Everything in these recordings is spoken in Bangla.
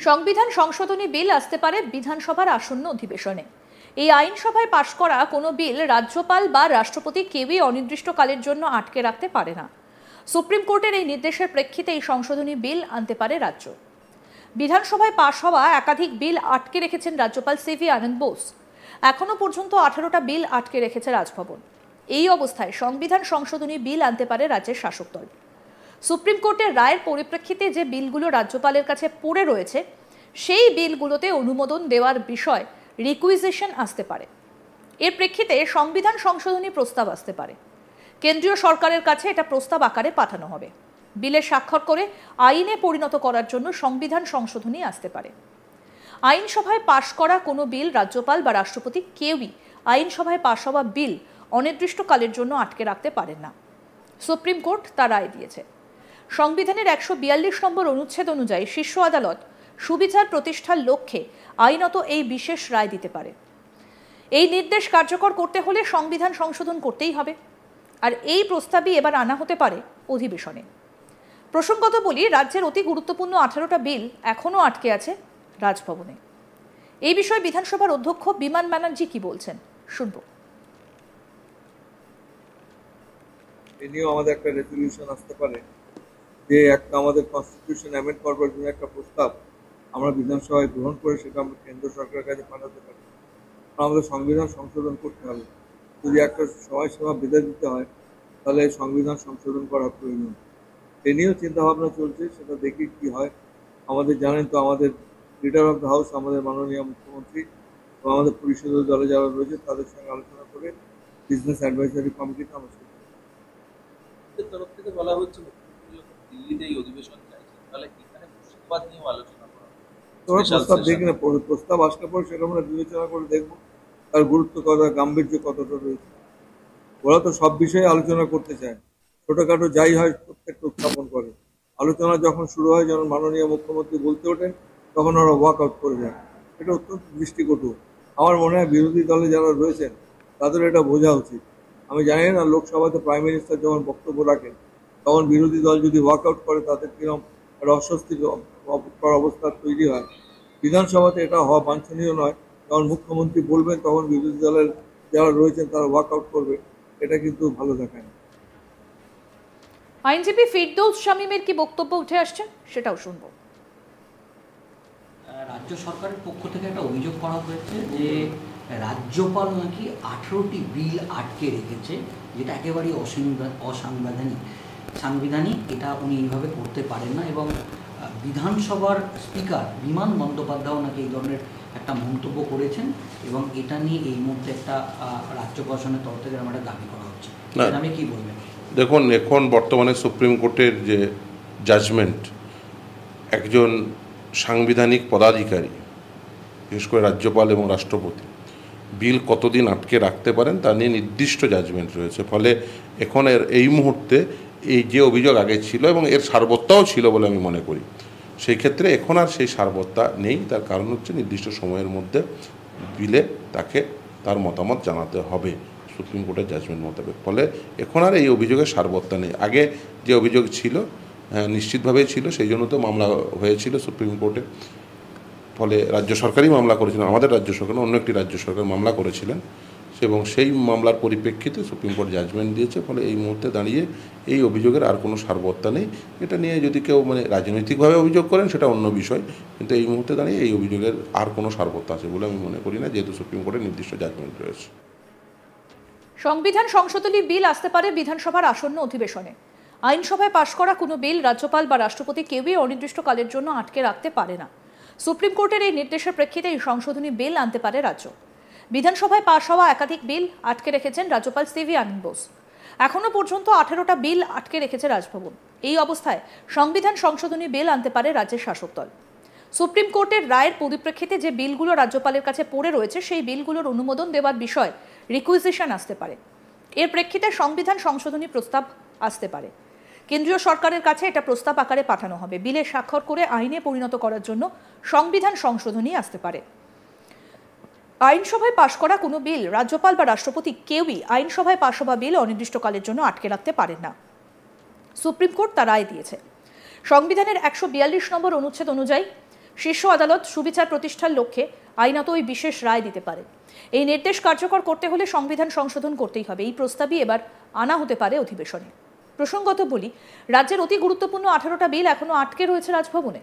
সংবিধান সংশোধনী বিল আসতে পারে বিধানসভার আসন্ন অধিবেশনে। এই আইনসভায় পাশ করা কোনো বিল রাজ্যপাল বা রাষ্ট্রপতি কেউই অনির্দিষ্টকালের জন্য আটকে রাখতে পারে না। সুপ্রিম কোর্টের এই নির্দেশের প্রেক্ষিতে এই সংশোধনী বিল আনতে পারে রাজ্য। বিধানসভায় পাশ হওয়া একাধিক বিল আটকে রেখেছেন রাজ্যপাল সিভি আনন্দ বোস। এখনো পর্যন্ত 18টা বিল আটকে রেখেছে রাজভবন। এই অবস্থায় সংবিধান সংশোধনী বিল আনতে পারে রাজ্যের শাসক দল। সুপ্রিম কোর্টের রায়ের পরিপ্রেক্ষিতে যে বিলগুলো রাজ্যপালের কাছে পড়ে রয়েছে সেই বিলগুলোতে অনুমোদন দেওয়ার বিষয় রিকুইজিশন আসতে পারে। এর প্রেক্ষিতে সংবিধান সংশোধনী প্রস্তাব আসতে পারে। কেন্দ্রীয় সরকারের কাছে এটা প্রস্তাব আকারে পাঠানো হবে। বিলে স্বাক্ষর করে আইনে পরিণত করার জন্য সংবিধান সংশোধনী আসতে পারে। আইনসভায় পাশ করা কোনো বিল রাজ্যপাল বা রাষ্ট্রপতি কেউই আইনসভায় পাশ হওয়া বিল অনির্দিষ্টকালের জন্য আটকে রাখতে পারেন না। সুপ্রিম কোর্ট তা রায় দিয়েছে। সংবিধানের 142 নম্বর অনুচ্ছেদ অনুযায়ী শীর্ষ আদালত সুবিচার প্রতিষ্ঠার লক্ষ্যে আইনত এই বিশেষ রায় দিতে পারে। এই নির্দেশ কার্যকর করতে হলে সংবিধান সংশোধন করতেই হবে, আর এই প্রস্তাবই এবার আনা হতে পারে অধিবেশনে। প্রসঙ্গত বলি, রাজ্যের অতি গুরুত্বপূর্ণ 18টা বিল এখনও আটকে আছে রাজভবনে। এই বিষয়ে বিধানসভার অধ্যক্ষ বিমান ব্যানার্জি কি বলছেন শুনব। এ নিয়েও আমাদের একটা রেজলিউশন আসতে পারে যে একটা আমাদের কনস্টিটিউশন অ্যামেন্ড করবার জন্য একটা প্রস্তাব আমরা বিধানসভায় গ্রহণ করে সেটা আমরা কেন্দ্র সরকারের কাছে পাঠাতে পারি। আমাদের সংবিধান সংশোধন করতে হবে। যদি একটা সময়সীমা বেঁধে দিতে হয় তাহলে সংবিধান সংশোধন করা প্রয়োজন। এ নিয়েও চিন্তাভাবনা চলছে, সেটা দেখি কি হয়। আমাদের জানেন তো, আমাদের লিডার অফ দ্য হাউস আমাদের মাননীয় মুখ্যমন্ত্রী এবং আমাদের পরিষদীয় দলে যারা রয়েছে তাদের সঙ্গে আলোচনা করে বিজনেস অ্যাডভাইজারি কমিটিতে আমরা তরফ থেকে বলা হচ্ছে দিল্লিতে এই অধিবেশন চাইছে, তাহলে এখানে মুর্শিদাবাদ নিয়েও আলোচনা করা হবে। প্রস্তাব দেখি না, প্রস্তাব আসলে পরে সেটা আমরা বিবেচনা করে দেখবো তার গুরুত্ব কতটা, গাম্ভীর্য কতটা রয়েছে। ওরা তো সব বিষয়ে আলোচনা করতে চায়, ছোটখাটো যাই হয় প্রত্যেকটা উত্থাপন করে। আলোচনা যখন শুরু হয়, যখন মাননীয় মুখ্যমন্ত্রী বলতে ওঠেন তখন ওরা ওয়াক আউট করে যায়। এটা অত্যন্ত দৃষ্টিকটু। আমার মনে হয় বিরোধী দলে যারা রয়েছেন তাদের এটা বোঝা উচিত। আমি জানি না লোকসভাতে প্রাইম মিনিস্টার যখন বক্তব্য রাখেন তখন বিরোধী দল যদি ওয়াক আউট করে তাদের কিরকম একটা অস্বস্তিকর অবস্থা তৈরি হয়। বিধানসভাতে এটা হওয়া বাঞ্ছনীয় নয়। যখন মুখ্যমন্ত্রী বলবেন তখন বিরোধী দলের যারা রয়েছেন তারা ওয়াক আউট করবে, এটা কিন্তু ভালো দেখায় না। আইনজীবী ফিরদৌস শামীমের কি বক্তব্য উঠে আসছে সেটাও শুনবো। রাজ্য সরকারের পক্ষ থেকে একটা অভিযোগ করা হয়েছে যে রাজ্যপাল নাকি 18টি বিল আটকে রেখেছে, যেটা একেবারেই সাংবিধানিক। এটা উনি এইভাবে করতে পারেন না, এবং বিধানসভার স্পিকার বিমান বন্দ্যোপাধ্যায় নাকি এই ধরনের একটা মন্তব্য করেছেন, এবং এটা নিয়ে এই মুহূর্তে একটা রাজ্য প্রশাসনের তরফ থেকে একটা দাবি করা হচ্ছে। আমি কি বলবেন? দেখুন, এখন বর্তমানে সুপ্রিম কোর্টের যে জাজমেন্ট, একজন সাংবিধানিক পদাধিকারী বিশেষ করে রাজ্যপাল এবং রাষ্ট্রপতি বিল কতদিন আটকে রাখতে পারেন তা নিয়ে নির্দিষ্ট জাজমেন্ট রয়েছে। ফলে এখন এই মুহূর্তে এই যে অভিযোগ আগে ছিল এবং এর সারবত্তাও ছিল বলে আমি মনে করি, সেই ক্ষেত্রে এখন আর সেই সারবত্তা নেই। তার কারণ হচ্ছে নির্দিষ্ট সময়ের মধ্যে বিলে তাকে তার মতামত জানাতে হবে সুপ্রিম কোর্টের জাজমেন্ট মোতাবেক। ফলে এখন আর এই অভিযোগের সারবত্তা নেই। আগে যে অভিযোগ ছিল নিশ্চিতভাবেই ছিল, সেই জন্য তো মামলা হয়েছিল সুপ্রিম কোর্টে। ফলে রাজ্য সরকারই মামলা করেছিলেন, আমাদের রাজ্য সরকার, অন্য একটি রাজ্য সরকার মামলা করেছিলেন, এবং সেই মামলার পরিপ্রেক্ষিতে সুপ্রিম কোর্ট জাজমেন্ট দিয়েছে। ফলে এই মুহূর্তে দাঁড়িয়ে এই অভিযোগের আর কোনো সারবত্তা নেই। এটা নিয়ে যদি কেউ রাজনৈতিকভাবে অভিযোগ করেন সেটা অন্য বিষয়, কিন্তু এই মুহূর্তে দাঁড়িয়ে এই অভিযোগের আর কোনো সারবত্তা আছে বলে আমি মনে করি না, যেহেতু সুপ্রিম কোর্টের নির্দিষ্ট জাজমেন্ট রয়েছে। সংবিধান সংশোধনী বিল আসতে পারে বিধানসভার আসন্ন অধিবেশনে। আইনসভায় পাশ করা কোনো বিল রাজ্যপাল বা রাষ্ট্রপতি কেউই অনির্দিষ্টকালের জন্য আটকে রাখতে পারে না। সুপ্রিম কোর্টের এই নির্দেশের প্রেক্ষিতে এই সংশোধনী বিল আনতে পারে রাজ্য। বিধানসভায় পাশ হওয়া একাধিক বিল আটকে রেখেছেন রাজ্যপাল সিভি আনন্দ বোস। এখনো পর্যন্ত 18টা বিল আটকে রেখেছে রাজভবন। এই অবস্থায় সংবিধান সংশোধনী বিল আনতে পারে রাজ্যের শাসক দল। সুপ্রিম কোর্টের রায়ের পরিপ্রেক্ষিতে যে বিলগুলো রাজ্যপালের কাছে পড়ে রয়েছে সেই বিলগুলোর অনুমোদন দেওয়ার বিষয় রিকুইজিশন আসতে পারে। এর প্রেক্ষিতে সংবিধান সংশোধনী প্রস্তাব আসতে পারে। কেন্দ্রীয় সরকারের কাছে এটা প্রস্তাব আকারে পাঠানো হবে। বিলে স্বাক্ষর করে আইনে পরিণত করার জন্য সংবিধান সংশোধনী আসতে পারে। আইনসভায় পাশ করা কোনো বিল রাজ্যপাল বা রাষ্ট্রপতি কেউই আইনসভায় পাশ হওয়া বিল অনির্দিষ্টকালের জন্য আটকে রাখতে পারেন না। সুপ্রিম কোর্ট তা রায় দিয়েছে। সংবিধানের 142 নম্বর অনুচ্ছেদ অনুযায়ী শীর্ষ আদালত সুবিচার প্রতিষ্ঠার লক্ষ্যে আইনত ওই বিশেষ রায় দিতে পারে। এই নির্দেশ কার্যকর করতে হলে সংবিধান সংশোধন করতেই হবে। এই প্রস্তাবই এবার আনা হতে পারে অধিবেশনে। প্রসঙ্গত বলি, রাজ্যের অতি গুরুত্বপূর্ণ 18টা বিল এখনো আটকে রয়েছে রাজভবনে।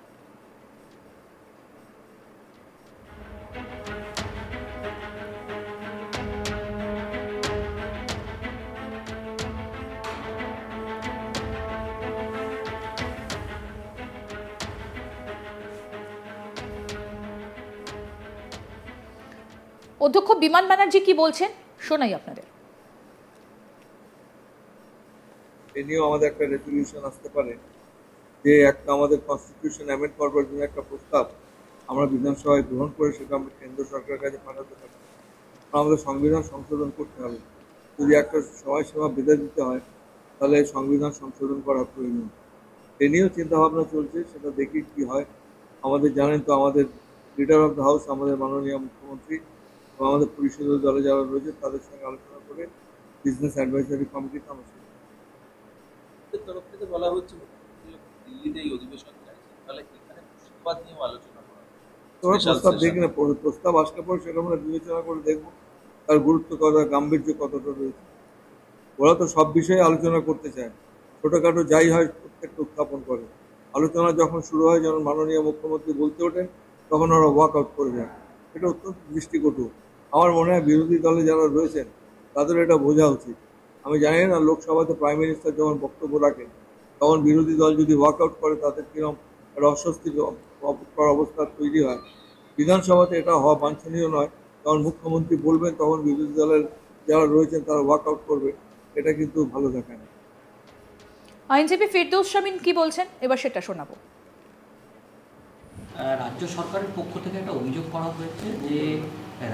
অধ্যক্ষ বিমান ব্যানার্জি কি বলছেন শোনাই আপনাদের। এ নিয়েও আমাদের একটা রেজলিউশন আসতে পারে যে একটা আমাদের কনস্টিটিউশন অ্যামেন্ড করবার জন্য একটা প্রস্তাব আমরা বিধানসভায় গ্রহণ করে সেটা আমরা কেন্দ্র সরকারের কাছে পাঠাতে পারি। আমাদের সংবিধান সংশোধন করতে হবে। যদি একটা সময়সীমা বেঁধে দিতে হয় তাহলে সংবিধান সংশোধন করা প্রয়োজন। এ নিয়েও চিন্তাভাবনা চলছে, সেটা দেখি কি হয়। আমাদের জানেন তো, আমাদের লিডার অফ দ্য হাউস আমাদের মাননীয় মুখ্যমন্ত্রী এবং আমাদের পরিষদীয় দলে যারা রয়েছে তাদের সঙ্গে আলোচনা করে বিজনেস অ্যাডভাইজারি কমিটিতে আমরা তরফ থেকে বলা হচ্ছে দিল্লিতে এই অধিবেশন চাইছে, তাহলে এখানে মুর্শিদাবাদ নিয়েও আলোচনা করা তোমরা প্রস্তাব দেখি না, প্রস্তাব আসলে পরে সেটা আমরা বিবেচনা করে দেখবো তার গুরুত্ব কতটা, গাম্ভীর্য কতটা রয়েছে। ওরা তো সব বিষয়ে আলোচনা করতে চায়, ছোটখাটো যাই হয় প্রত্যেকটা উত্থাপন করে। আলোচনা যখন শুরু হয়, যখন মাননীয় মুখ্যমন্ত্রী বলতে ওঠেন তখন ওরা ওয়াক আউট করে যায়। এটা অত্যন্ত দৃষ্টিকটু। আমার মনে হয় বিরোধী দলে যারা রয়েছেন তাদের এটা বোঝা উচিত। আমি জানি না লোকসভাতে প্রাইম মিনিস্টার যখন বক্তব্য রাখেন তখন বিরোধী দল যদি ওয়াক আউট করে তাদের কিরকম একটা অস্বস্তিকর অবস্থা তৈরি হয়। বিধানসভাতে এটা হওয়া বাঞ্ছনীয় নয়। যখন মুখ্যমন্ত্রী বলবেন তখন বিরোধী দলের যারা রয়েছেন তারা ওয়াক আউট করবে, এটা কিন্তু ভালো দেখায় না। আইনজীবী ফিরদৌস শামীম কি বলছেন এবার সেটা শোনাবো। রাজ্য সরকারের পক্ষ থেকে একটা অভিযোগ করা হয়েছে যে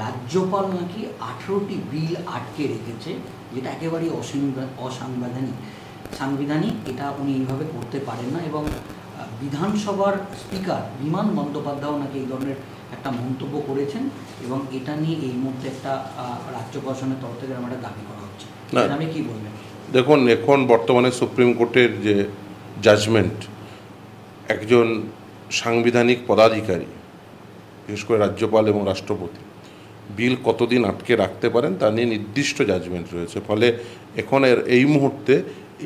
রাজ্যপাল নাকি 18টি বিল আটকে রেখেছে, যেটা একেবারেই সাংবিধানিক। এটা উনি এইভাবে করতে পারেন না এবং বিধানসভার স্পিকার বিমান বন্দ্যোপাধ্যায় নাকি এই ধরনের একটা মন্তব্য করেছেন এবং এটা নিয়ে এই মুহূর্তে একটা রাজ্য প্রশাসনের তরফ থেকে একটা দাবি করা হচ্ছে। আমি কি বলবেন? দেখুন, এখন বর্তমানে সুপ্রিম কোর্টের যে জাজমেন্ট, একজন সাংবিধানিক পদাধিকারী বিশেষ করে রাজ্যপাল এবং রাষ্ট্রপতি বিল কতদিন আটকে রাখতে পারেন তা নিয়ে নির্দিষ্ট জাজমেন্ট রয়েছে। ফলে এখন এই মুহূর্তে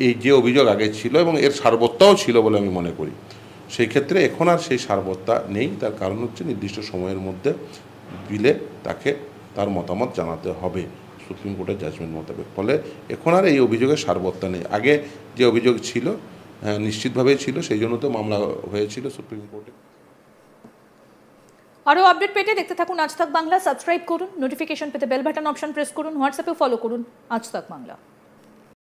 এই যে অভিযোগ আগে ছিল এবং এর সারবত্তাও ছিল বলে আমি মনে করি, সেই ক্ষেত্রে এখন আর সেই সারবত্তা নেই। তার কারণ হচ্ছে নির্দিষ্ট সময়ের মধ্যে বিলে তাকে তার মতামত জানাতে হবে সুপ্রিম কোর্টের জাজমেন্ট মোতাবেক। ফলে এখন আর এই অভিযোগের সারবত্তা নেই। আগে যে অভিযোগ ছিল নিশ্চিতভাবেই ছিল, সেই জন্য তো মামলা হয়েছিল সুপ্রিম কোর্টে। আরও আপডেট পেতে দেখতে থাকুন আজ তাক বাংলা। সাবস্ক্রাইব করুন, নোটিফিকেশন পেতে বেল বাটন অপশন প্রেস করুন, হোয়াটসঅ্যাপে ফলো করুন আজ তাক বাংলা।